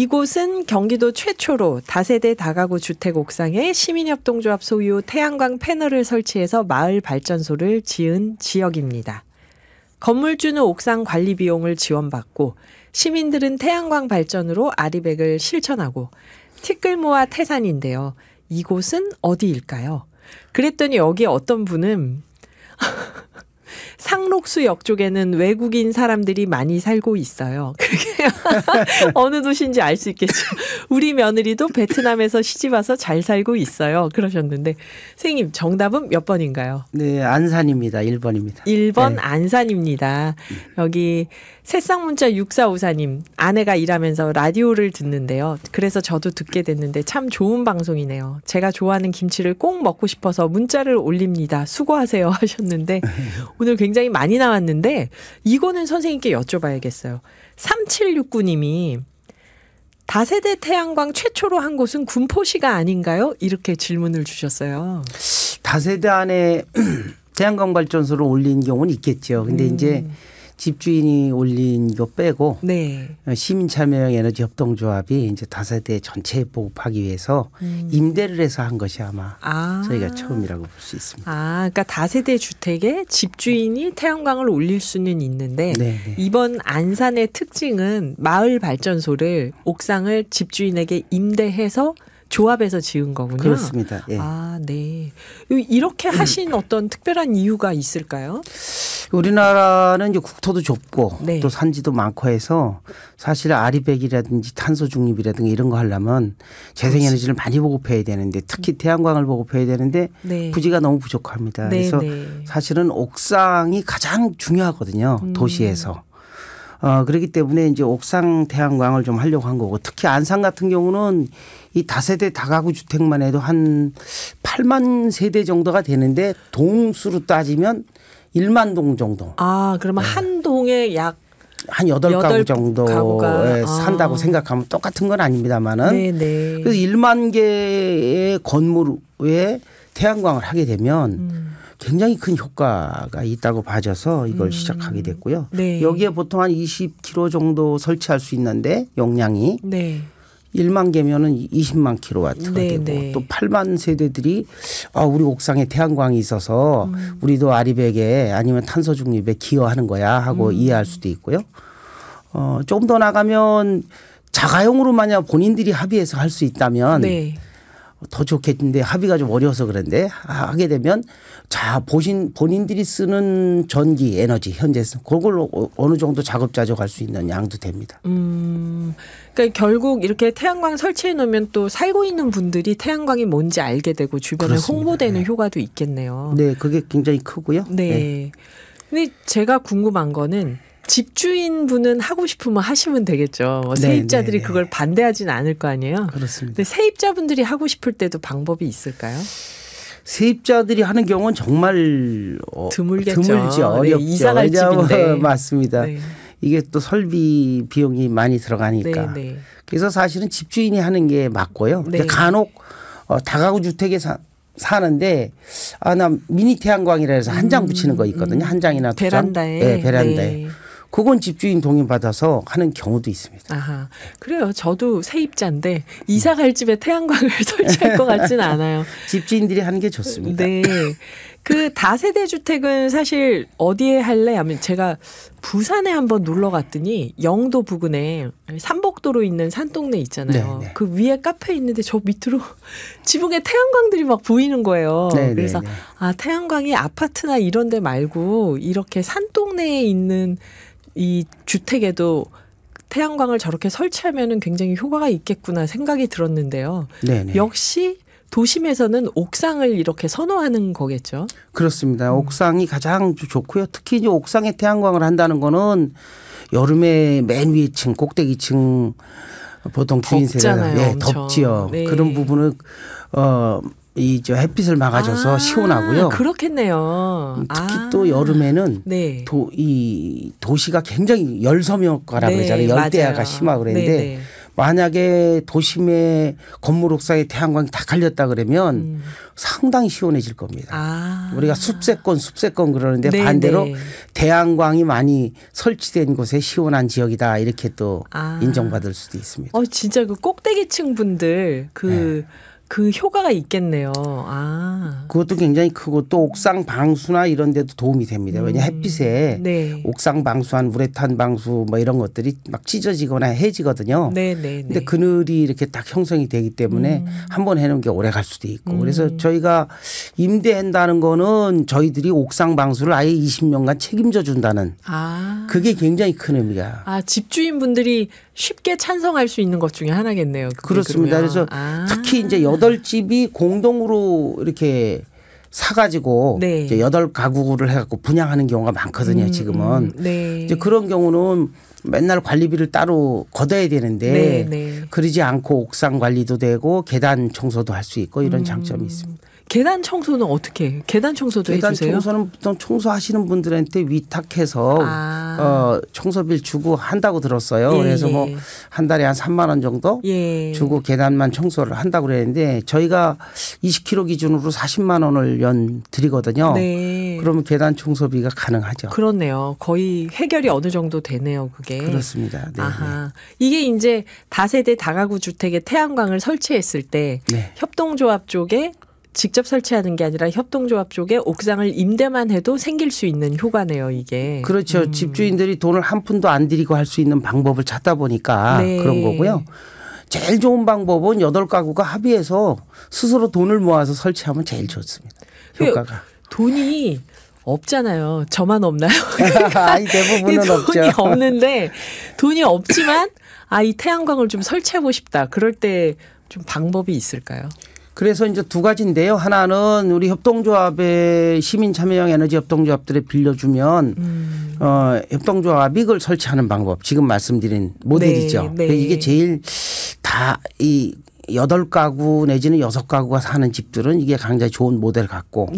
이곳은 경기도 최초로 다세대 다가구 주택 옥상에 시민협동조합 소유 태양광 패널을 설치해서 마을 발전소를 지은 지역입니다. 건물주는 옥상 관리 비용을 지원받고 시민들은 태양광 발전으로 아리백을 실천하고 티끌모아 태산인데요. 이곳은 어디일까요? 그랬더니 여기에 어떤 분은 상록수역 쪽에는 외국인 사람들이 많이 살고 있어요. 그게 어느 도시인지 알 수 있겠죠. 우리 며느리도 베트남에서 시집와서 잘 살고 있어요. 그러셨는데 선생님 정답은 몇 번인가요? 네, 안산입니다. 1번입니다. 1번 네. 안산입니다. 여기 새싹문자 6454님 아내가 일하면서 라디오를 듣는데요. 그래서 저도 듣게 됐는데 참 좋은 방송이네요. 제가 좋아하는 김치를 꼭 먹고 싶어서 문자를 올립니다. 수고하세요 하셨는데 오늘 굉장히 많이 나왔는데 이거는 선생님께 여쭤봐야겠어요. 3769님이 다세대 태양광 최초로 한 곳은 군포시가 아닌가요? 이렇게 질문을 주셨어요. 다세대 안에 태양광 발전소를 올린 경우는 있겠죠. 근데 이제 집주인이 올린 거 빼고 네. 시민참여형 에너지 협동조합이 이제 다세대 전체에 보급하기 위해서 임대를 해서 한 것이 아마 저희가 처음이라고 볼 수 있습니다. 그러니까 다세대 주택에 집주인이 태양광을 올릴 수는 있는데 네네. 이번 안산의 특징은 마을 발전소를 옥상을 집주인에게 임대해서 조합에서 지은 거군요. 그렇습니다. 예. 네. 이렇게 하신 어떤 특별한 이유가 있을까요? 우리나라는 이제 국토도 좁고 네. 또 산지도 많고 해서 사실 아리백이라든지 탄소 중립이라든가 이런 거 하려면 재생에너지를 많이 보급해야 되는데 특히 태양광을 보급해야 되는데 네. 부지가 너무 부족합니다. 네, 그래서 네. 사실은 옥상이 가장 중요하거든요. 도시에서. 그렇기 때문에 이제 옥상 태양광을 좀 하려고 한 거고 특히 안산 같은 경우는 이 다세대 다가구 주택만 해도 한 8만 세대 정도가 되는데 동수로 따지면 1만 동 정도. 그러면 한 동에 약 한 8가구 정도에 가구가. 산다고 생각하면 똑같은 건 아닙니다만은. 네네. 그래서 1만 개의 건물에 태양광을 하게 되면 굉장히 큰 효과가 있다고 봐져서 이걸 시작하게 됐고요. 네. 여기에 보통 한 20kW 정도 설치할 수 있는데 용량이 네. 1만 개면은 20만 킬로와트가 네, 되고 네. 또 8만 세대들이 우리 옥상에 태양광이 있어서 우리도 아리백에 아니면 탄소 중립에 기여하는 거야 하고 이해할 수도 있고요. 조금 더 나가면 자가용으로 만약 본인들이 합의해서 할 수 있다면 네. 더 좋겠는데 합의가 좀 어려워서 그런데 하게 되면 본인들이 쓰는 전기 에너지 현재 그걸로 어느 정도 자급자족할 수 있는 양도 됩니다. 그러니까 결국 이렇게 태양광 설치해 놓으면 또 살고 있는 분들이 태양광이 뭔지 알게 되고 주변에 그렇습니다. 홍보되는 네. 효과도 있겠네요. 네, 그게 굉장히 크고요. 네. 네. 근데 제가 궁금한 거는 집주인분은 하고 싶으면 하시면 되겠죠. 세입자들이 네, 네. 그걸 반대하진 않을 거 아니에요. 그렇습니다. 근데 세입자분들이 하고 싶을 때도 방법이 있을까요? 세입자들이 하는 경우는 정말 드물겠죠. 드물죠. 네, 어렵죠. 이사갈 집인데. 맞습니다. 네. 이게 또 설비 비용이 많이 들어가니까. 네, 네. 그래서 사실은 집주인이 하는 게 맞고요. 네. 근데 간혹 다가구 주택에 사는데 나 미니 태양광이라 해서 한 장 붙이는 거 있거든요. 한 장이나 두 장. 베란다에. 네, 베란다에. 네. 그건 집주인 동의받아서 하는 경우도 있습니다. 아하. 그래요. 저도 세입자인데 이사 갈 집에 태양광을 설치할 것 같지는 않아요. 집주인들이 하는 게 좋습니다. 네. 그 다세대 주택은 사실 어디에 할래 하면 제가 부산에 한번 놀러 갔더니 영도 부근에 삼복도로 있는 산동네 있잖아요. 네, 네. 그 위에 카페 있는데 저 밑으로 지붕에 태양광들이 막 보이는 거예요. 네, 그래서 네, 네. 태양광이 아파트나 이런 데 말고 이렇게 산동네에 있는 이 주택에도 태양광을 저렇게 설치하면은 굉장히 효과가 있겠구나 생각이 들었는데요. 네, 네. 역시 도심에서는 옥상을 이렇게 선호하는 거겠죠. 그렇습니다. 옥상이 가장 좋고요. 특히 이제 옥상에 태양광을 한다는 거는 여름에 맨 위층 꼭대기층 보통 주인세가 덥잖아요, 덥지요. 네. 그런 부분을 저 햇빛을 막아줘서 시원하고요. 그렇겠네요. 특히 또 여름에는 네. 이 도시가 굉장히 열섬 효과라고 네, 그러잖아요. 열대야가 맞아요. 심하고 그랬는데 네, 네. 만약에 도심의 건물 옥상에 태양광이 다 갈렸다 그러면 상당히 시원해질 겁니다. 우리가 숲세권 그러는데 네, 반대로 네. 태양광이 많이 설치된 곳에 시원한 지역이다 이렇게 또 인정받을 수도 있습니다. 진짜 그 꼭대기층 분들 그 효과가 있겠네요. 그것도 굉장히 크고 또 옥상 방수나 이런 데도 도움이 됩니다. 왜냐 햇빛에 네. 옥상 방수한 우레탄 방수 뭐 이런 것들이 막 찢어지거나 해지거든요. 근데 그늘이 이렇게 딱 형성이 되기 때문에 한번 해놓은 게 오래 갈 수도 있고 그래서 저희가 임대한다는 거는 저희들이 옥상 방수를 아예 20년간 책임져 준다는 그게 굉장히 큰 의미가. 집주인분들이 쉽게 찬성할 수 있는 것 중에 하나겠네요. 그렇습니다. 그러면. 그래서 특히 이제 8집이 공동으로 이렇게 사가지고 네. 이제 8가구를 해갖고 분양하는 경우가 많거든요. 지금은. 네. 이제 그런 경우는 맨날 관리비를 따로 걷어야 되는데 네. 그러지 않고 옥상 관리도 되고 계단 청소도 할 수 있고 이런 장점이 있습니다. 계단 청소는 어떻게 해요? 계단 청소도 계단 해주세요? 청소는 보통 청소하시는 분들한테 위탁해서 청소비를 주고 한다고 들었어요. 그래서 뭐 한 달에 한 3만 원 정도 주고 계단만 청소를 한다고 그랬는데 저희가 20km 기준으로 40만 원을 연 드리거든요. 그러면 계단 청소비가 가능하죠. 그렇네요. 거의 해결이 어느 정도 되네요. 그게. 그렇습니다. 네. 이게 이제 다세대 다가구 주택에 태양광을 설치했을 때 협동조합 쪽에 직접 설치하는 게 아니라 협동조합 쪽에 옥상을 임대만 해도 생길 수 있는 효과네요, 이게. 그렇죠. 집주인들이 돈을 한 푼도 안 들이고 할 수 있는 방법을 찾다 보니까 그런 거고요. 제일 좋은 방법은 8가구가 합의해서 스스로 돈을 모아서 설치하면 제일 좋습니다. 효과가. 돈이 없잖아요. 저만 없나요? 아니, 대부분은 없죠. 돈이 없는데 돈이 없지만 이 태양광을 좀 설치하고 싶다. 그럴 때 좀 방법이 있을까요? 그래서 이제 두 가지인데요. 하나는 우리 협동조합의 시민참여형 에너지 협동조합들에 빌려주면 협동조합이 그걸 설치하는 방법. 지금 말씀드린 모델이죠. 이게 제일 다 이 8가구 내지는 6가구가 사는 집들은 이게 굉장히 좋은 모델 같고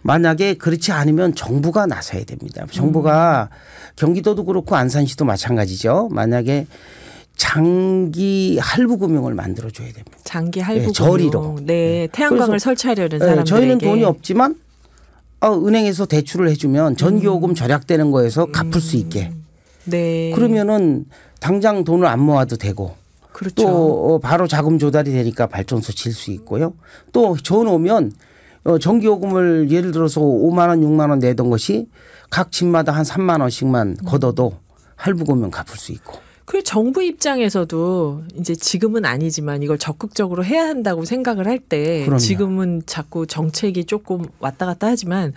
만약에 그렇지 않으면 정부가 나서야 됩니다. 정부가 경기도도 그렇고 안산시도 마찬가지죠. 만약에 장기 할부 금융을 만들어 줘야 됩니다. 장기 할부 금융. 저리로. 태양광을 설치하려는 사람들에게. 저희는 돈이 없지만 은행에서 대출을 해주면 전기요금 절약되는 거에서 갚을 수 있게. 그러면은 당장 돈을 안 모아도 되고. 그렇죠. 또 바로 자금 조달이 되니까 발전소 칠 수 있고요. 또 전 오면 전기요금을 예를 들어서 5만 원, 6만 원 내던 것이 각 집마다 한 3만 원씩만 걷어도 할부 금융 갚을 수 있고. 그 정부 입장에서도 이제 지금은 아니지만 이걸 적극적으로 해야 한다고 생각을 할 때 지금은 자꾸 정책이 조금 왔다 갔다 하지만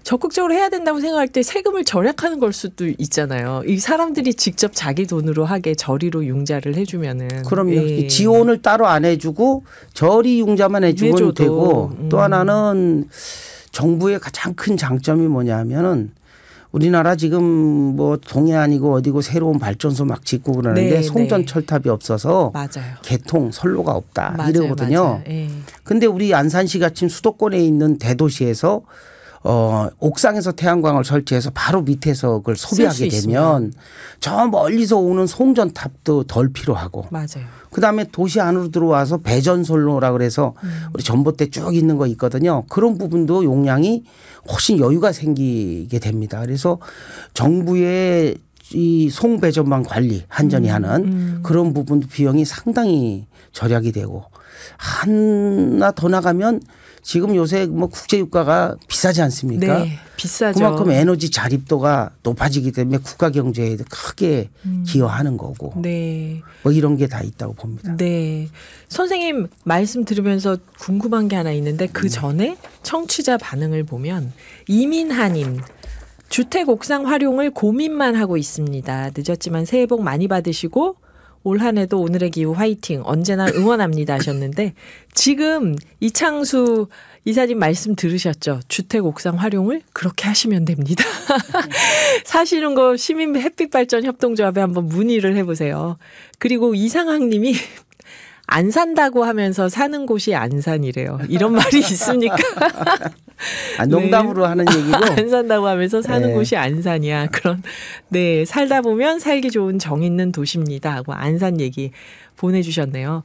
적극적으로 해야 된다고 생각할 때 세금을 절약하는 걸 수도 있잖아요. 이 사람들이 직접 자기 돈으로 하게 저리로 융자를 해주면은. 그럼요. 지원을 따로 안 해주고 저리 융자만 해주면 되고 또 하나는 정부의 가장 큰 장점이 뭐냐면은 우리나라 지금 뭐 동해안이고 어디고 새로운 발전소 막 짓고 그러는데 송전 철탑이 없어서 개통 선로가 없다 이러거든요. 근데 우리 안산시 같은 수도권에 있는 대도시에서 옥상에서 태양광을 설치해서 바로 밑에서 그걸 소비하게 되면 저 멀리서 오는 송전탑도 덜 필요하고 그다음에 도시 안으로 들어와서 배전선로라 그래서 우리 전봇대 쭉 있는 거 있거든요. 그런 부분도 용량이 훨씬 여유가 생기게 됩니다. 그래서 정부의 이 송배전망 관리 한전이 하는 그런 부분도 비용이 상당히 절약이 되고 하나 더 나가면 지금 요새 뭐 국제유가가 비싸지 않습니까? 비싸죠. 그만큼 에너지 자립도가 높아지기 때문에 국가 경제에 크게 기여하는 거고 뭐 이런 게 다 있다고 봅니다. 선생님 말씀 들으면서 궁금한 게 하나 있는데 그 전에 청취자 반응을 보면 이민하님 주택 옥상 활용을 고민만 하고 있습니다. 늦었지만 새해 복 많이 받으시고 올 한 해도 오늘의 기후 화이팅 언제나 응원합니다 하셨는데 지금 이창수 이사님 말씀 들으셨죠? 주택 옥상 활용을 그렇게 하시면 됩니다. 사시는 거 시민 햇빛발전 협동조합에 한번 문의를 해보세요. 그리고 이상학 님이 안 산다고 하면서 사는 곳이 안산이래요. 이런 말이 있습니까? 농담으로 하는 얘기고. 안 산다고 하면서 사는 네. 곳이 안산이야. 그런 네 살다 보면 살기 좋은 정 있는 도시입니다. 하고 안산 얘기 보내주셨네요.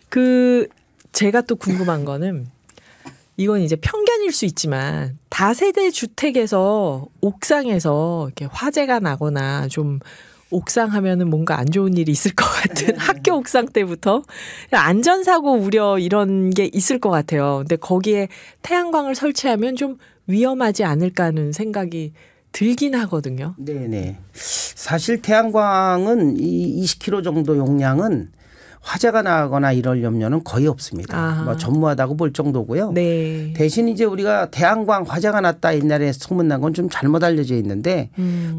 그 제가 또 궁금한 거는 이건 이제 편견일 수 있지만 다세대 주택에서 옥상에서 이렇게 화재가 나거나 좀 옥상 하면은 뭔가 안 좋은 일이 있을 것 같은 학교 옥상 때부터 안전사고 우려 이런 게 있을 것 같아요. 근데 거기에 태양광을 설치하면 좀 위험하지 않을까 하는 생각이 들긴 하거든요. 네네. 사실 태양광은 이 20kW 정도 용량은 화재가 나거나 이럴 염려는 거의 없습니다. 아하. 뭐 전무하다고 볼 정도고요. 네. 대신 이제 우리가 태양광 화재가 났다 옛날에 소문난 건 좀 잘못 알려져 있는데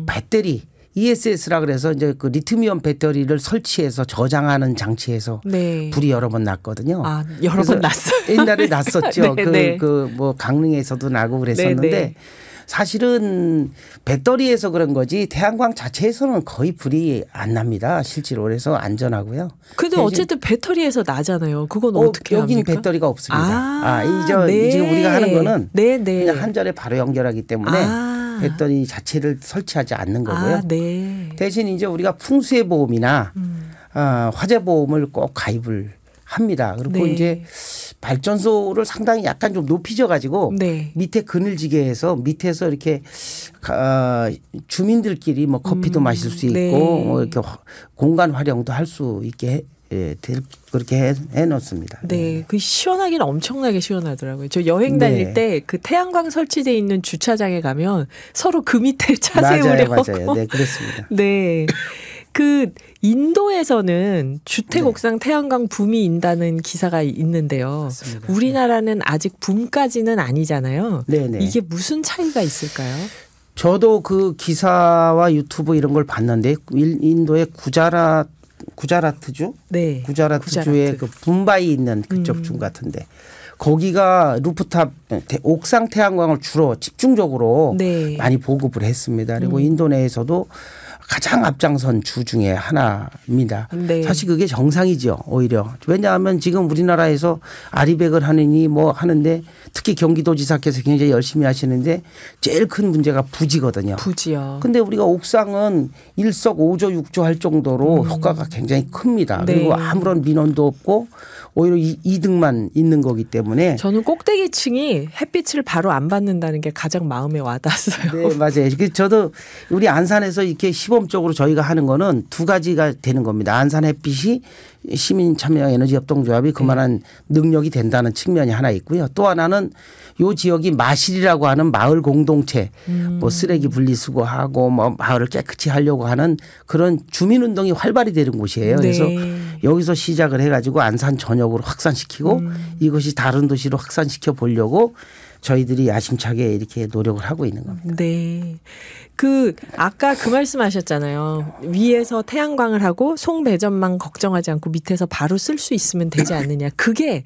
배터리 ESS라 그래서 이제 그 리튬이온 배터리를 설치해서 저장하는 장치에서 네. 불이 여러 번 났거든요. 아, 여러 번 났어요. 옛날에 났었죠. 네, 네. 뭐 강릉에서도 나고 그랬었는데 네, 네. 사실은 배터리에서 그런 거지 태양광 자체에서는 거의 불이 안 납니다. 실제로 그래서 안전하고요. 근데 어쨌든 배터리에서 나잖아요. 그건 어떻게 여기는 합니까? 배터리가 없습니다. 네. 지금 우리가 하는 거는 네, 네. 그냥 한전에 바로 연결하기 때문에 배터리 자체를 설치하지 않는 거고요. 네. 대신 이제 우리가 풍수해 보험이나 화재 보험을 꼭 가입을 합니다. 그리고 네. 이제 발전소를 상당히 약간 좀 높이져 가지고 네. 밑에 그늘지게 해서 밑에서 이렇게 주민들끼리 뭐 커피도 마실 수 있고 네. 뭐 이렇게 공간 활용도 할 수 있게 그렇게 해 놓습니다. 네, 그 시원하기는 엄청나게 시원하더라고요. 저 여행 다닐 네. 때 그 태양광 설치돼 있는 주차장에 가면 서로 그 밑에 차 맞아요, 세우려고. 맞아요. 네, 그렇습니다. 네. 그 인도에서는 주택 네. 옥상 태양광 붐이 인다는 기사가 있는데요. 맞습니다. 우리나라는 아직 붐까지는 아니잖아요. 네네. 이게 무슨 차이가 있을까요? 저도 그 기사와 유튜브 이런 걸 봤는데 인도의 구자라트주, 네. 구자라트주의 그 붐바이 있는 그쪽 중 같은데 거기가 루프탑 옥상 태양광을 주로 집중적으로 네. 많이 보급을 했습니다. 그리고 인도 내에서도 가장 앞장선 주 중에 하나입니다. 네. 사실 그게 정상이죠. 오히려. 왜냐하면 지금 우리나라에서 아리백을 하느니 뭐 하는데 특히 경기도지사께서 굉장히 열심히 하시는데 제일 큰 문제가 부지거든요. 부지요. 근데 우리가 옥상은 일석오조 육조 할 정도로 효과가 굉장히 큽니다. 네. 그리고 아무런 민원도 없고 오히려 이득만 있는 거기 때문에. 저는 꼭대기층이 햇빛을 바로 안 받는다는 게 가장 마음에 와닿았어요. 네, 맞아요. 저도 우리 안산에서 이렇게 시범적으로 저희가 하는 거는 두 가지가 되는 겁니다. 안산 햇빛이 시민 참여 에너지 협동조합이 그만한 능력이 된다는 측면이 하나 있고요. 또 하나는 요 지역이 마실이라고 하는 마을 공동체 뭐 쓰레기 분리수거하고 뭐 마을을 깨끗이 하려고 하는 그런 주민운동이 활발히 되는 곳이에요. 그래서 네. 여기서 시작을 해가지고 안산 전역으로 확산시키고 이것이 다른 도시로 확산시켜 보려고 저희들이 야심차게 이렇게 노력을 하고 있는 겁니다. 네. 그 아까 그 말씀하셨잖아요. 위에서 태양광을 하고 송배전만 걱정하지 않고 밑에서 바로 쓸 수 있으면 되지 않느냐. 그게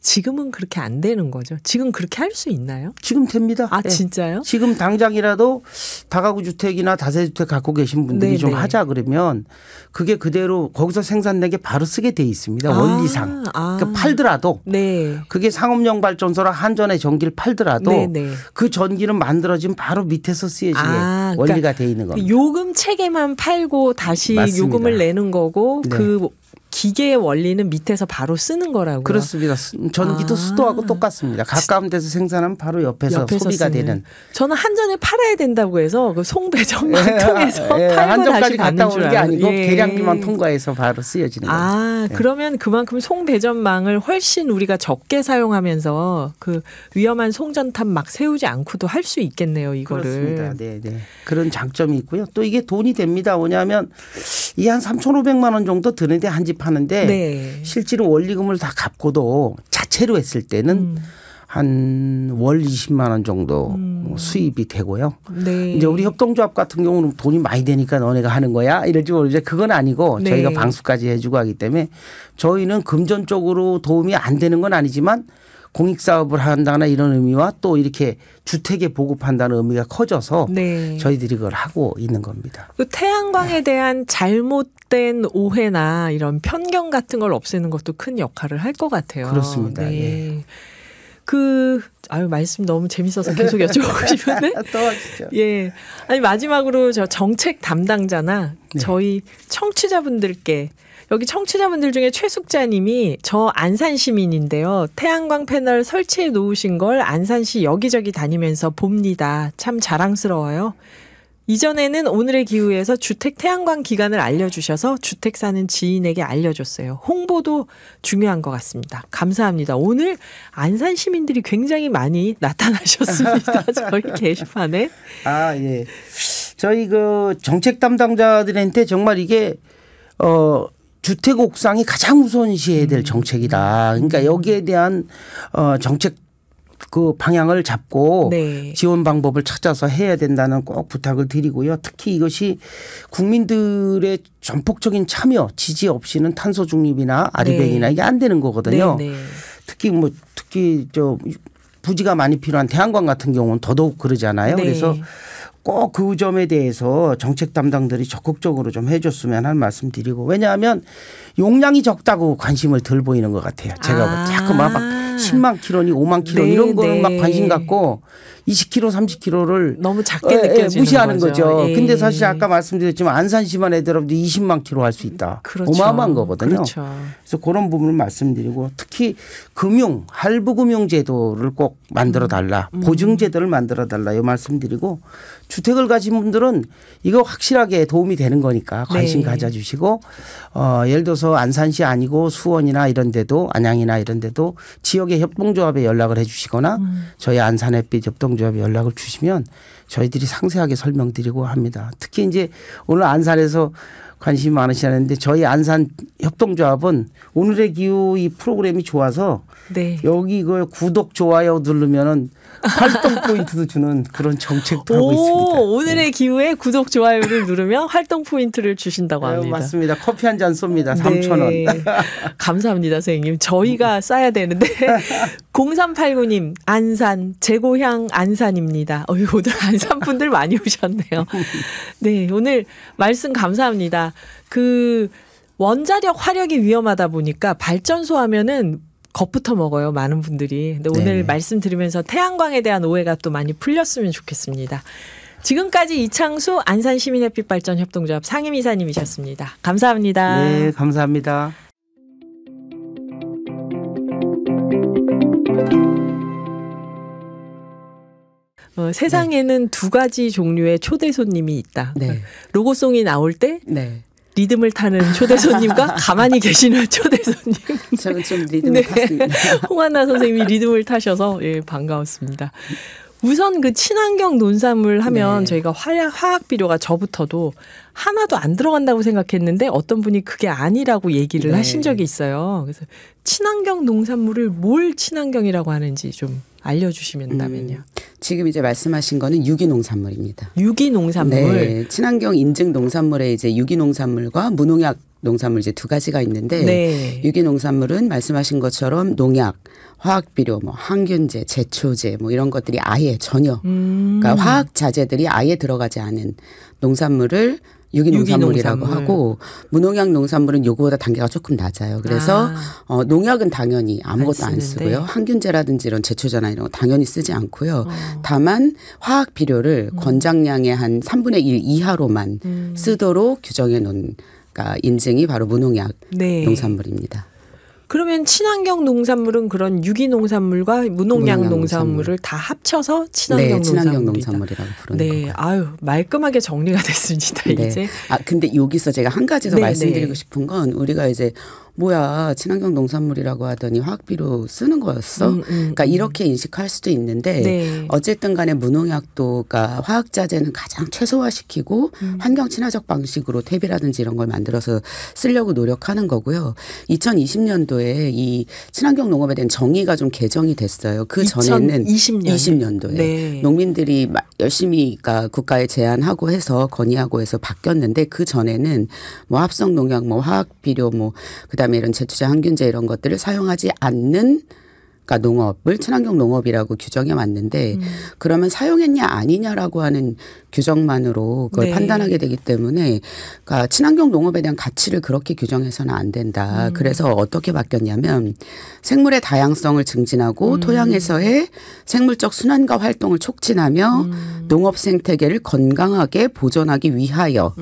지금은 그렇게 안 되는 거죠. 지금 그렇게 할 수 있나요? 지금 됩니다. 아 네. 진짜요? 지금 당장이라도 다가구 주택이나 다세주택 갖고 계신 분들이 네, 좀 네. 하자 그러면 그게 그대로 거기서 생산된 게 바로 쓰게 돼 있습니다. 원리상. 그러니까 팔더라도 네. 그게 상업용 발전소라 한전의 전기를 팔더라도 네, 네. 그 전기는 만들어지면 바로 밑에서 쓰여지게 원리가 그러니까 돼 있는 겁니다. 요금 체계만 팔고 다시 맞습니다. 요금을 내는 거고 네. 그 기계의 원리는 밑에서 바로 쓰는 거라고요. 그렇습니다. 전기도 수도하고 똑같습니다. 가까운 데서 생산하면 바로 옆에서 소비가 쓰는. 되는. 저는 한전에 팔아야 된다고 해서 그 송배전만 통해서 팔고 다시 한전까지 받는 갔다 줄 오는 게 알아요. 아니고 예. 계량기만 통과해서 바로 쓰여지는 거예요. 아, 그러면 그만큼 송배전망을 훨씬 우리가 적게 사용하면서 그 위험한 송전탑 막 세우지 않고도 할 수 있겠네요, 이거를. 그렇습니다. 네, 네. 그런 장점이 있고요. 또 이게 돈이 됩니다. 뭐냐면 이 한 3,500만 원 정도 드는데 한 집 하는데 네. 실제로 원리금을 다 갚고도 자체로 했을 때는 한 월 20만 원 정도 수입이 되고요. 네. 이제 우리 협동조합 같은 경우는 돈이 많이 되니까 너네가 하는 거야 이럴지 모르죠. 그건 아니고 네. 저희가 방수까지 해주고 하기 때문에 저희는 금전적으로 도움이 안 되는 건 아니지만 공익사업을 한다는 이런 의미와 또 이렇게 주택에 보급한다는 의미가 커져서 네. 저희들이 그걸 하고 있는 겁니다. 그 태양광에 대한 잘못된 오해나 이런 편견 같은 걸 없애는 것도 큰 역할을 할 것 같아요. 그렇습니다. 네. 말씀 너무 재밌어서 계속 여쭤보고 싶은데. 또 하시죠. 예. 아니, 마지막으로 저 정책 담당자나 네. 저희 청취자분들께 여기 청취자분들 중에 최숙자님이 저 안산 시민인데요. 태양광 패널 설치해 놓으신 걸 안산시 여기저기 다니면서 봅니다. 참 자랑스러워요. 이전에는 오늘의 기후에서 주택 태양광 기간을 알려주셔서 주택 사는 지인에게 알려줬어요. 홍보도 중요한 것 같습니다. 감사합니다. 오늘 안산 시민들이 굉장히 많이 나타나셨습니다. 저희 게시판에. 아, 예. 저희 그 정책 담당자들한테 정말 이게 주택 옥상이 가장 우선시해야 될 정책이다. 그러니까 여기에 대한 정책 그 방향을 잡고 네. 지원 방법을 찾아서 해야 된다는 꼭 부탁을 드리고요. 특히 이것이 국민들의 전폭적인 참여, 지지 없이는 탄소 중립이나 아리백이나 네. 이게 안 되는 거거든요. 네, 네. 특히 저 부지가 많이 필요한 태양광 같은 경우는 더더욱 그러잖아요. 네. 그래서 꼭 그 점에 대해서 정책 담당들이 적극적으로 좀 해줬으면 하는 말씀 드리고, 왜냐하면 용량이 적다고 관심을 덜 보이는 것 같아요. 제가 자꾸 막 10만 킬로니 5만 킬로 네, 이런 거는 네. 막 관심 갖고 20킬로 30킬로를 너무 작게 느껴지는 무시하는 거죠. 예. 근데 사실 아까 말씀드렸지만 안산시만 애들하고도 20만 킬로 할 수 있다. 그렇죠. 어마어마한 거거든요. 그렇죠. 그래서 그런 부분을 말씀드리고, 특히 할부금융 제도를 꼭 만들어 달라. 보증 제도를 만들어 달라. 이 말씀드리고, 주택을 가진 분들은 이거 확실하게 도움이 되는 거니까 관심 네. 가져주시고, 예를 들어서 안산시 아니고 수원이나 이런 데도, 안양이나 이런 데도 지역의 협동조합에 연락을 해 주시거나 저희 안산햇빛 협동조합에 연락을 주시면 저희들이 상세하게 설명드리고 합니다. 특히 이제 오늘 안산에서 관심이 많으시는데 저희 안산 협동조합은 오늘의 기후 이 프로그램이 좋아서 네. 여기 그 구독 좋아요 누르면은 활동 포인트도 주는 그런 정책도 하고 있습니다. 오늘의 기후에 구독 좋아요를 누르면 활동 포인트를 주신다고 합니다. 맞습니다. 커피 한 잔 쏩니다. 3,000원. 네. 감사합니다, 선생님. 저희가 싸야 되는데 0389님 안산 제 고향 안산입니다. 오늘 안산 분들 많이 오셨네요. 네, 오늘 말씀 감사합니다. 그 원자력 화력이 위험하다 보니까 발전소 하면은 겁부터 먹어요. 많은 분들이. 근데 오늘 네. 말씀 드리면서 태양광에 대한 오해가 또 많이 풀렸으면 좋겠습니다. 지금까지 이창수 안산시민햇빛발전협동조합 상임이사님이셨습니다. 감사합니다. 네, 감사합니다. 세상에는 두 가지 종류의 초대 손님이 있다. 네. 로고송이 나올 때 네. 리듬을 타는 초대 손님과 가만히 계시는 초대 손님. 저는 좀 리듬을 탔습니다. 홍한나 선생님이 리듬을 타셔서 예, 반가웠습니다. 우선 그 친환경 논산물 하면 네. 저희가 화학 비료가 저부터도 하나도 안 들어간다고 생각했는데 어떤 분이 그게 아니라고 얘기를 네. 하신 적이 있어요. 그래서 친환경 농산물을 뭘 친환경이라고 하는지 좀 알려주시면다면요. 지금 이제 말씀하신 거는 유기농산물입니다. 유기농산물. 네. 친환경 인증 농산물에 이제 유기농산물과 무농약 농산물 이제 두 가지가 있는데 네. 유기농산물은 말씀하신 것처럼 농약, 화학비료, 뭐 항균제, 제초제 뭐 이런 것들이 아예 전혀 그러니까 화학 자재들이 아예 들어가지 않은 농산물을 유기농산물이라고 유기농산물. 하고 무농약 농산물은 요거보다 단계가 조금 낮아요. 그래서 농약은 당연히 아무것도 안 쓰는데. 쓰고요. 항균제라든지 이런 제초제나 이런 거 당연히 쓰지 않고요. 다만 화학 비료를 권장량의 한 3분의 1 이하로만 쓰도록 규정해 놓은 그러니까 인증이 바로 무농약 네. 농산물입니다. 그러면 친환경 농산물은 그런 유기농산물과 무농약 무농약 농산물을 다 합쳐서 친환경 네, 친환경 농산물이다. 농산물이라고 부르는 네, 거고요. 아유 말끔하게 정리가 됐습니다. 네. 이제 근데 여기서 제가 한 가지 더 네, 말씀드리고 네. 싶은 건 우리가 이제 뭐야 친환경 농산물이라고 하더니 화학비료 쓰는 거였어. 그러니까 이렇게 인식할 수도 있는데 네. 어쨌든 간에 무농약도 그러니까 화학자재는 가장 최소화시키고 환경 친화적 방식으로 퇴비라든지 이런 걸 만들어서 쓰려고 노력하는 거고요. 2020년도에 이 친환경 농업에 대한 정의가 좀 개정이 됐어요. 그 전에는 20년도에 네. 농민들이 열심히 그러니까 국가에 제안하고 해서 건의하고 해서 바뀌었는데 그 전에는 뭐 합성 농약, 뭐 화학 비료, 뭐 그다음에 이런 제초제, 항균제 이런 것들을 사용하지 않는 그러니까 농업을 친환경 농업이라고 규정해 왔는데 그러면 사용했냐 아니냐라고 하는 규정만으로 그걸 네. 판단하게 되기 때문에 그러니까 친환경 농업에 대한 가치를 그렇게 규정해서는 안 된다. 그래서 어떻게 바뀌었냐면 생물의 다양성을 증진하고 토양에서의 생물적 순환과 활동을 촉진하며 농업 생태계를 건강하게 보존하기 위하여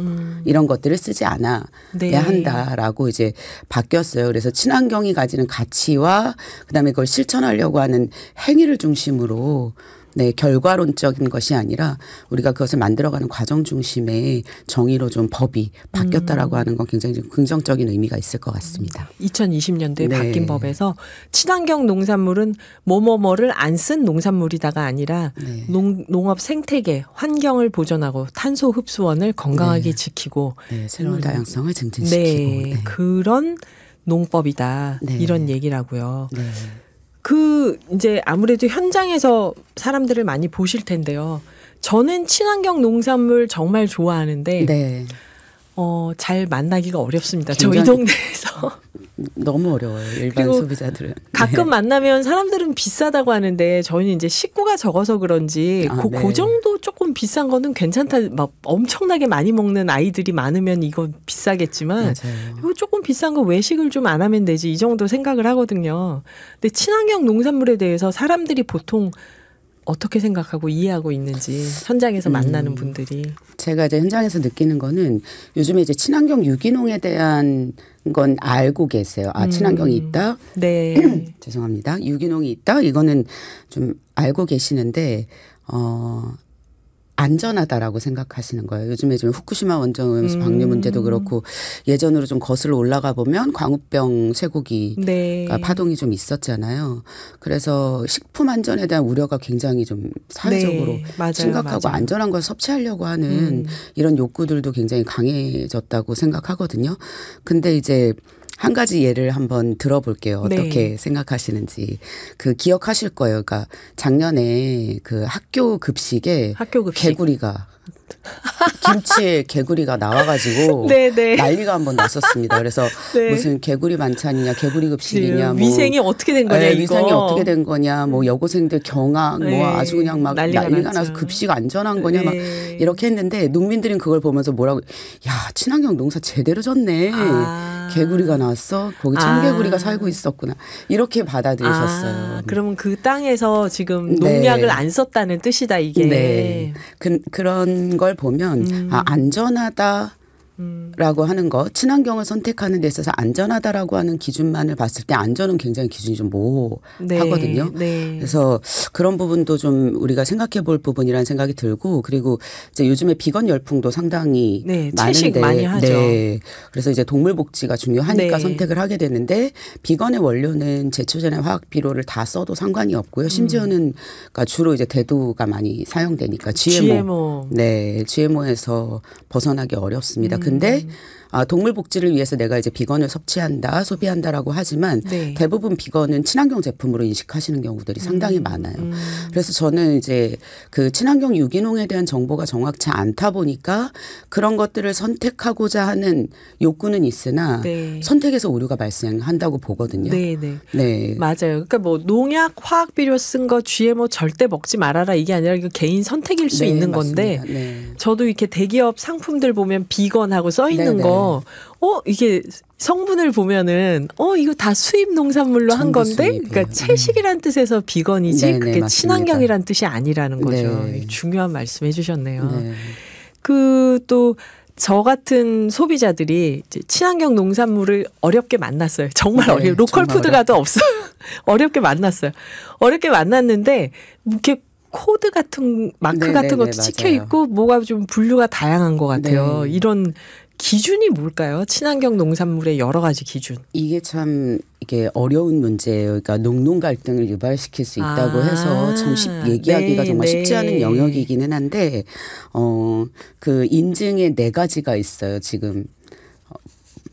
이런 것들을 쓰지 않아야 네. 한다라고 이제 바뀌었어요. 그래서 친환경이 가지는 가치와 그다음에 그걸 실천하려고 하는 행위를 중심으로 네, 결과론적인 것이 아니라 우리가 그것을 만들어가는 과정 중심의 정의로 좀 법이 바뀌었다라고 하는 건 굉장히 좀 긍정적인 의미가 있을 것 같습니다. 2020년도에 네. 바뀐 법에서 친환경 농산물은 뭐뭐뭐를 안 쓴 농산물이다가 아니라 네. 농업 생태계, 환경을 보존하고 탄소 흡수원을 건강하게 네. 지키고 네, 생물 다양성을 증진시키고 네, 네. 그런 농법이다. 네. 이런 얘기라고요. 네. 그 이제 아무래도 현장에서 사람들을 많이 보실 텐데요. 저는 친환경 농산물 정말 좋아하는데 네. 잘 만나기가 어렵습니다. 저희 굉장히- 동네에서. 너무 어려워요. 일반 그리고 소비자들은. 가끔 만나면 사람들은 비싸다고 하는데 저희는 이제 식구가 적어서 그런지 아, 그 네. 정도 조금 비싼 거는 괜찮다. 막 엄청나게 많이 먹는 아이들이 많으면 이건 비싸겠지만 맞아요. 이거 조금 비싼 거 외식을 좀 안 하면 되지 이 정도 생각을 하거든요. 근데 친환경 농산물에 대해서 사람들이 보통 어떻게 생각하고 이해하고 있는지 현장에서 만나는 분들이. 제가 이제 현장에서 느끼는 거는 요즘에 이제 친환경 유기농에 대한 건 알고 계세요. 아, 친환경이 있다. 네. 죄송합니다. 유기농이 있다. 이거는 좀 알고 계시는데 안전하다라고 생각하시는 거예요. 요즘에 좀 후쿠시마 원전 오염수 방류 문제도 그렇고 예전으로 좀 거슬러 올라가 보면 광우병 쇠고기 네. 파동이 좀 있었잖아요. 그래서 식품 안전에 대한 우려가 굉장히 좀 사회적으로 네, 맞아요, 심각하고 맞아요. 안전한 걸 섭취하려고 하는 이런 욕구들도 굉장히 강해졌다고 생각하거든요. 근데 이제 한 가지 예를 한번 들어볼게요. 어떻게 네. 생각하시는지. 그 기억하실 거예요. 그러니까 작년에 그 학교 급식에 학교 급식. 개구리가 김치에 개구리가 나와가지고 네네. 난리가 한번 났었습니다. 그래서 네. 무슨 개구리 반찬이냐, 개구리 급식이냐, 뭐 위생이 어떻게 된 거냐 네, 이거. 위생이 어떻게 된 거냐, 뭐 여고생들 경악, 네. 뭐 아주 그냥 막 난리가 난리가 났죠. 나서 급식 안전한 거냐, 막 네. 이렇게 했는데 농민들은 그걸 보면서 뭐라고, 야 친환경 농사 제대로 졌네. 아. 개구리가 나왔어. 거기 청개구리가 살고 있었구나. 이렇게 받아들이셨어요. 아, 그러면 그 땅에서 지금 네. 농약을 안 썼다는 뜻이다 이게. 네. 그런 걸 보면 안전하다. 라고 하는 거 친환경을 선택하는 데 있어서 안전하다라고 하는 기준만을 봤을 때 안전은 굉장히 기준이 좀 모호하거든요. 네. 그래서 그런 부분도 좀 우리가 생각해 볼 부분이라는 생각이 들고 그리고 이제 요즘에 비건 열풍도 상당히 네, 많은데 채식 많이 하죠. 네. 그래서 이제 동물 복지가 중요하니까 네. 선택을 하게 되는데 비건의 원료는 제초제나 화학 비료를 다 써도 상관이 없고요. 심지어는 그러니까 주로 이제 대두가 많이 사용되니까 GMO. 네, GMO에서 벗어나기 어렵습니다. 근데 동물 복지를 위해서 내가 이제 비건을 섭취한다, 소비한다라고 하지만 네. 대부분 비건은 친환경 제품으로 인식하시는 경우들이 상당히 많아요. 그래서 저는 이제 그 친환경 유기농에 대한 정보가 정확치 않다 보니까 그런 것들을 선택하고자 하는 욕구는 있으나 네. 선택에서 오류가 발생한다고 보거든요. 네, 네. 네. 맞아요. 그러니까 뭐 농약, 화학 비료 쓴 거 GMO 절대 먹지 말아라 이게 아니라 이거 개인 선택일 수 네, 있는 맞습니다. 건데 네. 저도 이렇게 대기업 상품들 보면 비건하고 써 있는 네네. 거 이게 성분을 보면은 이거 다 수입 농산물로 한 전부 건데 수입이에요. 그러니까 채식이란 뜻에서 비건이지 네네, 그게 맞습니다. 친환경이란 뜻이 아니라는 거죠. 네. 중요한 말씀 해주셨네요. 네. 그 또 저 같은 소비자들이 이제 친환경 농산물을 어렵게 만났어요. 정말 네, 어려워. 로컬 정말 푸드가도 없어요. 어렵게 만났어요. 어렵게 만났는데 이렇게 코드 같은 마크 네네네, 같은 것도 찍혀 맞아요. 있고 뭐가 좀 분류가 다양한 것 같아요. 네. 이런 기준이 뭘까요? 친환경 농산물의 여러 가지 기준. 이게 참 이게 어려운 문제예요. 그러니까 농농 갈등을 유발시킬 수 있다고 아, 해서 참 얘기하기가 네, 정말 네. 쉽지 않은 영역이기는 한데 그 인증에 4가지가 있어요. 지금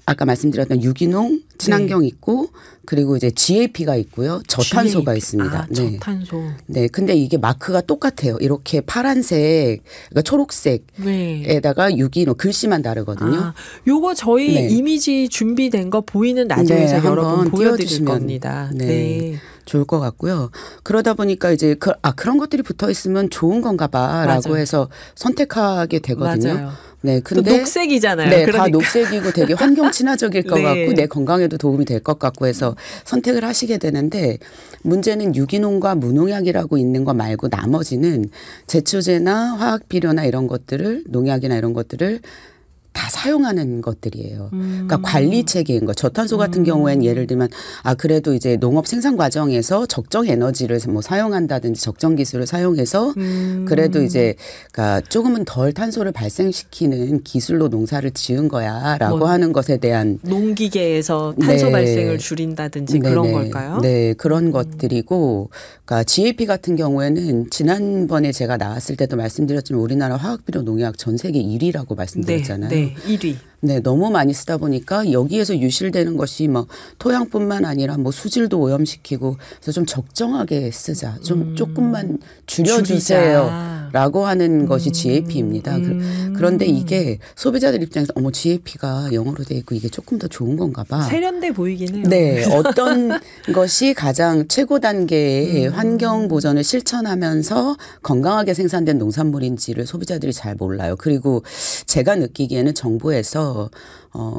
아까 말씀드렸던 유기농, 친환경 있고 그리고 이제 GAP가 있고요. 저탄소가 GAP. 있습니다. 아, 네. 저탄소. 네, 근데 이게 마크가 똑같아요. 이렇게 파란색, 그러니까 초록색에다가 네. 유기농 글씨만 다르거든요. 아, 요거 저희 네. 이미지 준비된 거 보이는 라디오에서 네, 여러분 한번 보여드릴 띄워주시면. 겁니다. 네. 네. 좋을 것 같고요. 그러다 보니까 이제 그런 것들이 붙어 있으면 좋은 건가 봐라고 맞아요. 해서 선택하게 되거든요. 맞아요. 네, 또 근데 녹색이잖아요. 네, 다 그러니까. 녹색이고 되게 환경 친화적일 것 네. 같고 내 건강에도 도움이 될 것 같고 해서 선택을 하시게 되는데 문제는 유기농과 무농약이라고 있는 거 말고 나머지는 제초제나 화학 비료나 이런 것들을 농약이나 이런 것들을 다 사용하는 것들이에요. 그러니까 관리 체계인 거. 저탄소 같은 경우에는 예를 들면 그래도 이제 농업 생산 과정에서 적정 에너지를 뭐 사용한다든지 적정 기술을 사용해서 그래도 이제 그러니까 조금은 덜 탄소를 발생시키는 기술로 농사를 지은 거야라고 뭐 하는 것에 대한 농기계에서 탄소 네. 발생을 줄인다든지 그런 네네. 걸까요? 네, 그런 것들이고, 그러니까 GAP 같은 경우에는 지난번에 제가 나왔을 때도 말씀드렸지만 우리나라 화학비료 농약 전 세계 1위라고 말씀드렸잖아요. 네, 1위. 네, 너무 많이 쓰다 보니까 여기에서 유실되는 것이 뭐 토양뿐만 아니라 뭐 수질도 오염시키고 그래서 좀 적정하게 쓰자. 좀 조금만 줄여주세요라고 하는 것이 GAP입니다. 그런데 이게 소비자들 입장에서 어머 GAP가 영어로 돼 있고 이게 조금 더 좋은 건가 봐. 세련돼 보이긴 해요. 네, 어떤 것이 가장 최고 단계의 환경 보전을 실천하면서 건강하게 생산된 농산물인지를 소비자들이 잘 몰라요. 그리고 제가 느끼기에는 정부에서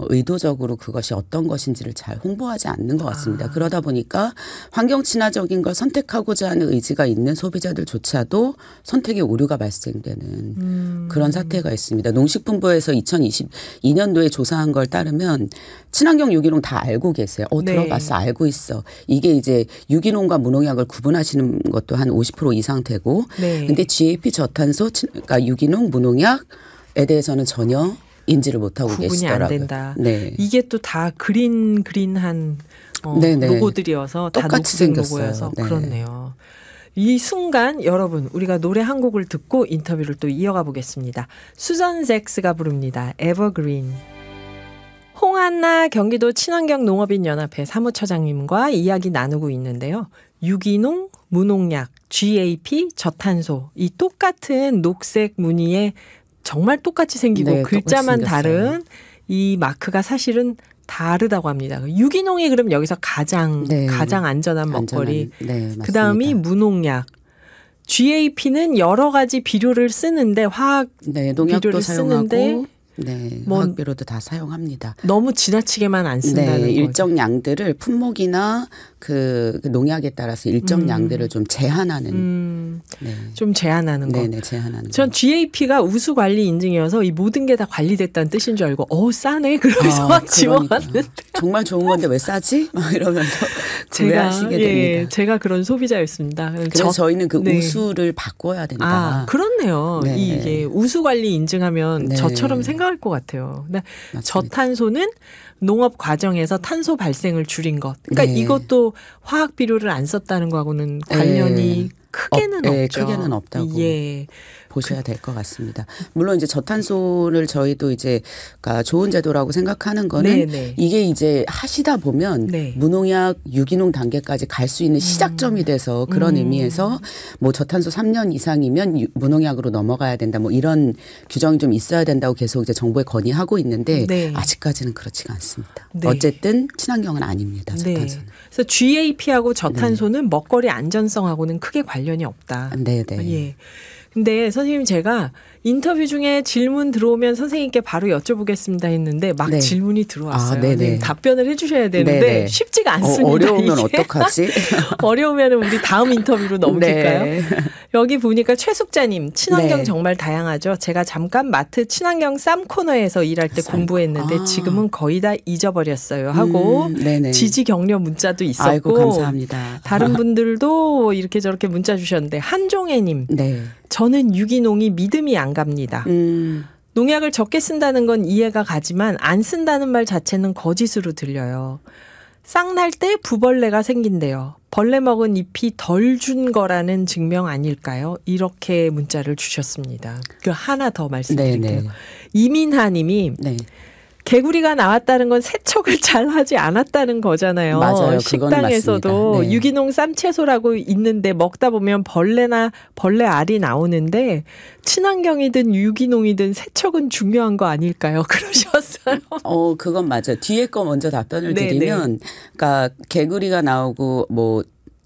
의도적으로 그것이 어떤 것인지를 잘 홍보하지 않는 것 같습니다. 그러다 보니까 환경 친화적인 걸 선택하고자 하는 의지가 있는 소비자들조차도 선택의 오류가 발생되는 그런 사태가 있습니다. 농식품부에서 2022년도에 조사한 걸 따르면 친환경 유기농 다 알고 계세요. 네. 들어봤어. 알고 있어. 이게 이제 유기농과 무농약을 구분하시는 것도 한 50% 이상 되고 네. 근데 GAP 저탄소 그러니까 유기농 무농약에 대해서는 전혀 인지를 못하고 구분이 계시더라고요. 안 된다. 네. 이게 또 다 그린한 네네. 로고들이어서 다 똑같이 녹색 생겼어요. 로고여서 네. 그렇네요. 이 순간 여러분 우리가 노래 한 곡을 듣고 인터뷰를 또 이어가 보겠습니다. 수전 잭스가 부릅니다. 에버그린. 홍한나 경기도 친환경 농업인 연합회 사무처장님과 이야기 나누고 있는데요. 유기농, 무농약, GAP, 저탄소 이 똑같은 녹색 무늬에 정말 똑같이 생기고 네, 글자만 똑같이 생겼어요. 다른 이 마크가 사실은 다르다고 합니다. 유기농이 그럼 여기서 가장 네. 안전한 먹거리. 네, 맞습니다. 그다음이 무농약. GAP는 여러 가지 비료를 쓰는데 화학 네, 농약도 비료를 쓰는데 사용하고 네, 뭐 화학비료도 다 사용합니다. 너무 지나치게만 안 쓴다는 네, 거죠. 일정 양들을 품목이나 그 농약에 따라서 일정 양들을 좀 제한하는 네. 좀 제한하는 거. 네네, 제한하는 전 거. GAP가 우수 관리 인증이어서 이 모든 게 다 관리됐다는 뜻인 줄 알고 싸네 그러면서 막 지원하는 정말 좋은 건데 왜 싸지? 막 이러면서 구매하시게 됩니다. 제가 그런 소비자였습니다. 그래서 저희는 그 네. 우수를 바꿔야 된다. 그렇네요. 네. 이게 우수 관리 인증하면 네. 저처럼 생각할 것 같아요. 근데 맞습니다. 저탄소는 농업 과정에서 탄소 발생을 줄인 것. 그러니까 네. 이것도 화학 비료를 안 썼다는 거하고는 관련이 네. 크게는 네, 없죠. 크게는 없다고. 예. 보셔야 될 것 같습니다. 물론 이제 저탄소를 저희도 이제 그러니까 좋은 제도라고 생각하는 거는 네네. 이게 이제 하시다 보면 네. 무농약 유기농 단계까지 갈 수 있는 시작점이 돼서 그런 의미에서 뭐 저탄소 3년 이상이면 무농약으로 넘어가야 된다 뭐 이런 규정이 좀 있어야 된다고 계속 이제 정부에 건의하고 있는데 네. 아직까지는 그렇지가 않습니다. 네. 어쨌든 친환경은 아닙니다. 네. 저탄소는. 그래서 GAP하고 저탄소는 먹거리 안전성하고는 크게 관련이 없다. 네네. 예. 근데 선생님 제가 인터뷰 중에 질문 들어오면 선생님께 바로 여쭤보겠습니다 했는데 막 네. 질문이 들어왔어요. 네네. 네, 답변을 해주셔야 되는데 네네. 쉽지가 않습니다. 어려우면 이게. 어떡하지? 어려우면 우리 다음 인터뷰로 넘길까요? 네. 여기 보니까 최숙자님 친환경 네. 정말 다양하죠. 제가 잠깐 마트 친환경 쌈 코너에서 일할 때 공부했는데 지금은 거의 다 잊어버렸어요 하고 네네. 지지 격려 문자도 있었고 아이고 감사합니다. 다른 분들도 이렇게 저렇게 문자 주셨는데 한종애님 네. 저는 유기농이 믿음이 안 갑니다. 농약을 적게 쓴다는 건 이해가 가지만 안 쓴다는 말 자체는 거짓으로 들려요. 싹 날 때 부벌레가 생긴대요. 벌레 먹은 잎이 덜 준 거라는 증명 아닐까요? 이렇게 문자를 주셨습니다. 그 하나 더 말씀드릴게요. 네네. 이민하 님이 네. 개구리가 나왔다는 건 세척을 잘 하지 않았다는 거잖아요. 맞아요. 그건 식당에서도 맞습니다. 네. 유기농 쌈채소라고 있는데 먹다 보면 벌레 알이 나오는데 친환경이든 유기농이든 세척은 중요한 거 아닐까요? 그러셨어요. 그건 맞아요. 뒤에 거 먼저 답변을 네, 드리면, 그러니까 개구리가 나오고 뭐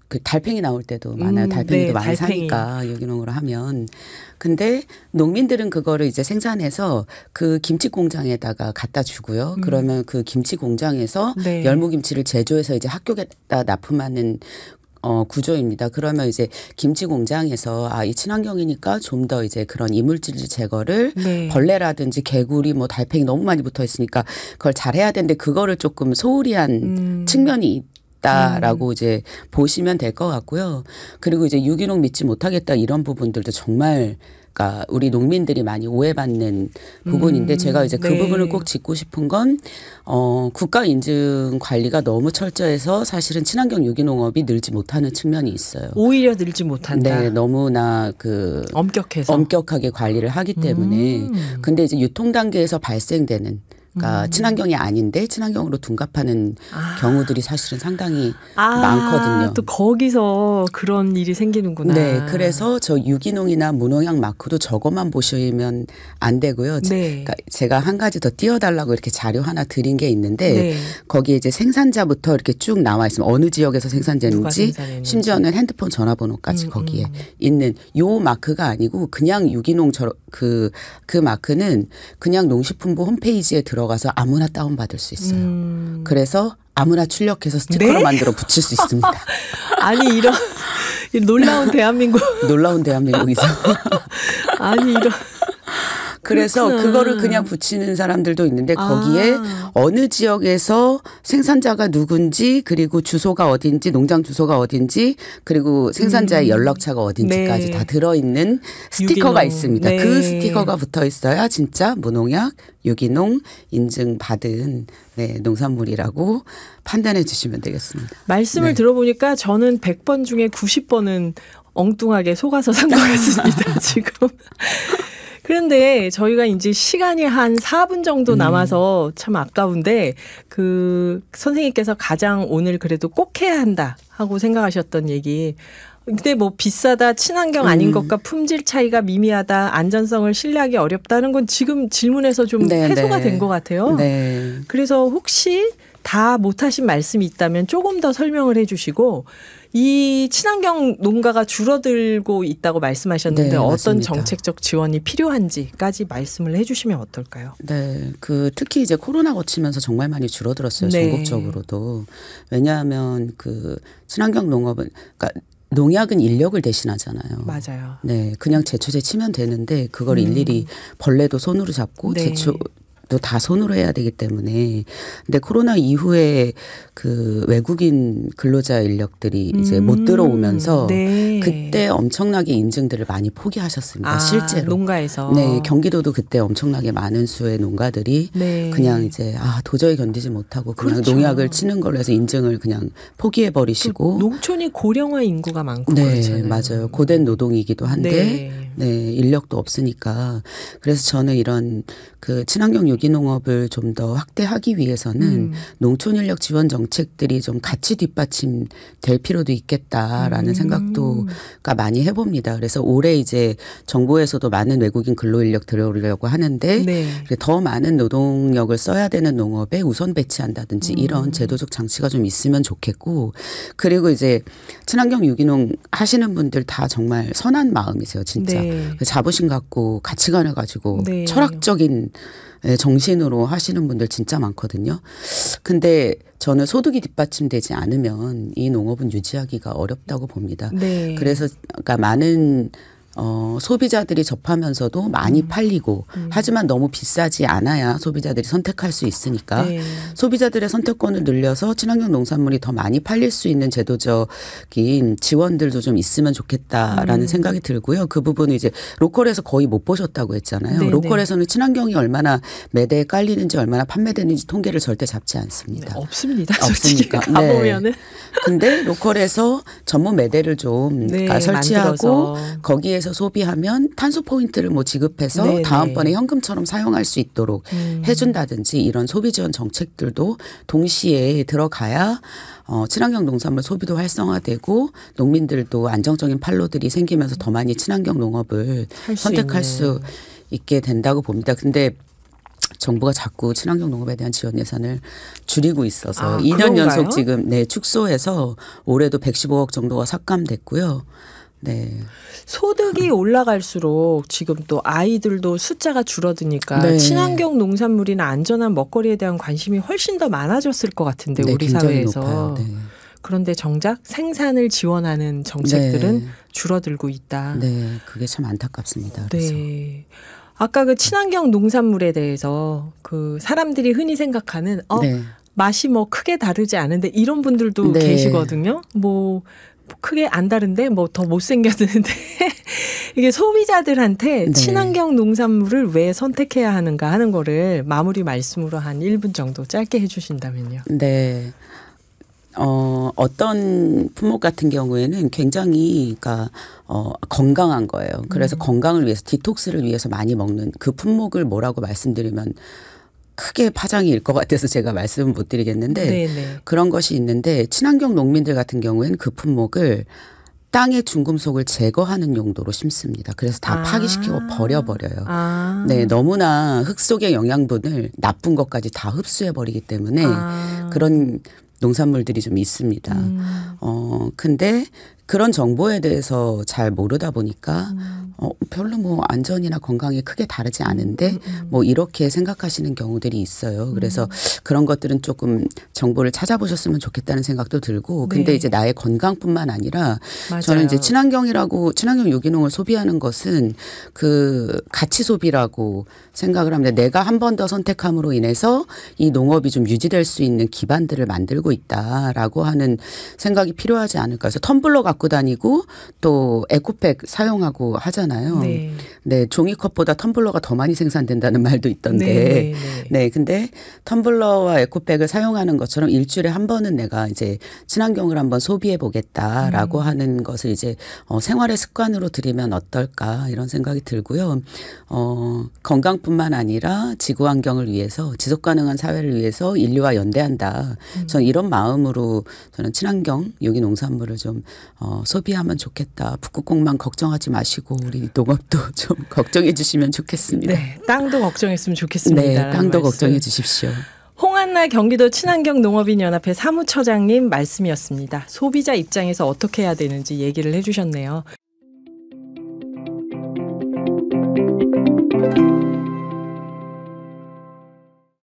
그 달팽이 나올 때도 많아요. 달팽이도 네, 많이 달팽이. 사니까 유기농으로 하면. 근데 농민들은 그거를 이제 생산해서 그 김치 공장에다가 갖다 주고요. 그러면 그 김치 공장에서 네. 열무김치를 제조해서 이제 학교에다 납품하는 구조입니다. 그러면 이제 김치 공장에서 이 친환경이니까 좀 더 이제 그런 이물질 제거를 네. 벌레라든지 개구리 뭐 달팽이 너무 많이 붙어 있으니까 그걸 잘해야 되는데 그거를 조금 소홀히 한 측면이 있다라고 이제 보시면 될 것 같고요. 그리고 이제 유기농 믿지 못하겠다 이런 부분들도 정말 그러니까 우리 농민들이 많이 오해받는 부분인데 제가 이제 그 네. 부분을 꼭 짚고 싶은 건 국가 인증 관리가 너무 철저해서 사실은 친환경 유기농업이 늘지 못하는 측면이 있어요. 오히려 늘지 못한다. 네, 너무나 엄격해서. 엄격하게 관리를 하기 때문에 근데 이제 유통 단계에서 발생되는 그러니까 친환경이 아닌데 친환경으로 둔갑하는 경우들이 사실은 상당히 많거든요. 또 거기서 그런 일이 생기는구나. 네, 그래서 저 유기농이나 무농약 마크도 저것만 보시면 안 되고요. 네. 그러니까 제가 한 가지 더 띄워달라고 이렇게 자료 하나 드린 게 있는데 네. 거기에 이제 생산자부터 이렇게 쭉 나와 있으면 어느 지역에서 누가 생산됐는지 생산했는지. 심지어는 핸드폰 전화번호까지 거기에 있는 요 마크가 아니고 그냥 유기농 그 마크는 그냥 농식품부 홈페이지에 들어가서 아무나 다운받을 수 있어요. 그래서 아무나 출력해서 스티커로 네? 만들어 붙일 수 있습니다. 아니 이런 놀라운 대한민국. 놀라운 대한민국이죠. 아니 이런. 그래서 그렇구나. 그거를 그냥 붙이는 사람들도 있는데 거기에 어느 지역에서 생산자가 누군지 그리고 주소가 어딘지 농장 주소가 어딘지 그리고 생산자의 연락처가 어딘지까지 네. 다 들어있는 스티커가 유기농. 있습니다. 네. 그 스티커가 붙어 있어야 진짜 무농약 유기농 인증받은 농산물이라고 판단해 주시면 되겠습니다. 말씀을 네. 들어보니까 저는 100번 중에 90번은 엉뚱하게 속아서 산 것 같습니다. 지금. 그런데 저희가 이제 시간이 한 4분 정도 남아서 참 아까운데 그 선생님께서 가장 오늘 그래도 꼭 해야 한다 하고 생각하셨던 얘기. 근데 뭐 비싸다, 친환경 아닌 것과 품질 차이가 미미하다, 안전성을 신뢰하기 어렵다는 건 지금 질문에서 좀 네, 해소가 네. 된 것 같아요. 네. 그래서 혹시 다 못하신 말씀이 있다면 조금 더 설명을 해 주시고 이 친환경 농가가 줄어들고 있다고 말씀하셨는데 네, 어떤 맞습니다. 정책적 지원이 필요한지까지 말씀을 해 주시면 어떨까요? 네, 특히 이제 코로나 거치면서 정말 많이 줄어들었어요. 네. 전국적으로도. 왜냐하면 친환경 농업은 그러니까 농약은 인력을 대신하잖아요. 맞아요. 네, 그냥 제초제 치면 되는데 그걸 일일이 벌레도 손으로 잡고 네. 제초도 다 손으로 해야 되기 때문에 근데 코로나 이후에 그 외국인 근로자 인력들이 이제 못 들어오면서 네. 그때 엄청나게 인증들을 많이 포기하셨습니다. 실제로. 농가에서. 네, 경기도도 그때 엄청나게 많은 수의 농가들이 네. 그냥 이제 도저히 견디지 못하고 그냥 그렇죠. 농약을 치는 걸로 해서 인증을 그냥 포기해 버리시고 농촌이 고령화 인구가 많고 네, 그렇잖아요. 맞아요. 고된 노동이기도 한데 네. 인력도 없으니까 그래서 저는 이런 그 친환경 유기농업을 좀 더 확대하기 위해서는 농촌 인력 지원 정책들이 좀 같이 뒷받침될 필요도 있겠다라는 생각도 많이 해봅니다. 그래서 올해 이제 정부에서도 많은 외국인 근로 인력 들어오려고 하는데 네. 더 많은 노동력을 써야 되는 농업에 우선 배치한다든지 이런 제도적 장치가 좀 있으면 좋겠고 그리고 이제 친환경 유기농 하시는 분들 다 정말 선한 마음이세요, 진짜. 네. 자부심 갖고 가치관을 가지고 네. 철학적인 정신으로 하시는 분들 진짜 많거든요. 근데 저는 소득이 뒷받침되지 않으면 이 농업은 유지하기가 어렵다고 봅니다. 네. 그래서 그러니까 많은 소비자들이 접하면서도 많이 팔리고 하지만 너무 비싸지 않아야 소비자들이 선택할 수 있으니까 네. 소비자들의 선택권을 늘려서 친환경 농산물이 더 많이 팔릴 수 있는 제도적인 지원들도 좀 있으면 좋겠다라는 생각이 들고요. 그 부분은 이제 로컬에서 거의 못 보셨다고 했잖아요. 네네. 로컬에서는 친환경이 얼마나 매대에 깔리는지 얼마나 판매되는지 통계를 절대 잡지 않습니다. 네, 없습니다. 솔직히 없으니까. 가보면은. 근데 로컬에서 전문 매대를 좀 네, 설치하고 만들어서. 거기에서 소비하면 탄소 포인트를 뭐 지급해서 네네. 다음번에 현금처럼 사용할 수 있도록 해준다든지 이런 소비 지원 정책들도 동시에 들어가야 친환경 농산물 소비도 활성화되고 농민들도 안정적인 판로들이 생기면서 더 많이 친환경 농업을 할수 선택할 있는. 수 있게 된다고 봅니다. 근데 정부가 자꾸 친환경 농업에 대한 지원 예산을 줄이고 있어서 2년 그런가요? 연속 지금 축소해서 올해도 115억 정도가 삭감됐고요. 네. 소득이 올라갈수록 지금 또 아이들도 숫자가 줄어드니까 네. 친환경 농산물이나 안전한 먹거리에 대한 관심이 훨씬 더 많아졌을 것 같은데 네, 우리 굉장히 사회에서. 높아요. 네. 그런데 정작 생산을 지원하는 정책들은 네. 줄어들고 있다. 네, 그게 참 안타깝습니다. 그래서. 네. 아까 그 친환경 농산물에 대해서 그 사람들이 흔히 생각하는 네. 맛이 뭐 크게 다르지 않은데 이런 분들도 네. 계시거든요. 뭐 크게 안 다른데 뭐 더 못생겼는데 이게 소비자들한테 네. 친환경 농산물을 왜 선택해야 하는가 하는 거를 마무리 말씀으로 한 1분 정도 짧게 해주신다면요. 네. 어떤 품목 같은 경우에는 굉장히 그러니까 건강한 거예요. 그래서 건강을 위해서 디톡스를 위해서 많이 먹는 그 품목을 뭐라고 말씀드리면 크게 파장일 것 같아서 제가 말씀을 못 드리겠는데 네네. 그런 것이 있는데 친환경 농민들 같은 경우에는 그 품목을 땅의 중금속을 제거하는 용도로 심습니다. 그래서 다 파기시키고 버려버려요. 네, 너무나 흙 속의 영양분을 나쁜 것까지 다 흡수해 버리기 때문에 그런 농산물들이 좀 있습니다. 근데 그런 정보에 대해서 잘 모르다 보니까 별로 뭐 안전이나 건강이 크게 다르지 않은데 뭐 이렇게 생각하시는 경우들이 있어요. 그래서 그런 것들은 조금 정보를 찾아보셨으면 좋겠다는 생각도 들고 근데 네. 이제 나의 건강뿐만 아니라 맞아요. 저는 이제 친환경 유기농을 소비하는 것은 그 가치 소비라고 생각을 합니다. 내가 한 번 더 선택함으로 인해서 이 농업이 좀 유지될 수 있는 기반들을 만들고 있다라고 하는 생각이 필요하지 않을까. 그래서 텀블러 갖고 다니고 또 에코백 사용하고 하잖아요. 네. 네, 종이컵보다 텀블러가 더 많이 생산된다는 말도 있던데. 네. 네, 근데 텀블러와 에코백을 사용하는 것처럼 일주일에 한 번은 내가 이제 친환경을 한번 소비해 보겠다라고 하는 것을 이제 생활의 습관으로 들이면 어떨까 이런 생각이 들고요. 건강뿐만 아니라 지구 환경을 위해서 지속 가능한 사회를 위해서 인류와 연대한다. 저는 이런 마음으로 저는 친환경 유기 농산물을 좀 소비하면 좋겠다. 북극곰만 걱정하지 마시고 우리 농업도 좀 걱정해 주시면 좋겠습니다. 네. 땅도 걱정했으면 좋겠습니다. 네, 땅도 말씀. 걱정해 주십시오. 홍한나 경기도 친환경 농업인연합회 사무처장님 말씀이었습니다. 소비자 입장에서 어떻게 해야 되는지 얘기를 해주셨네요.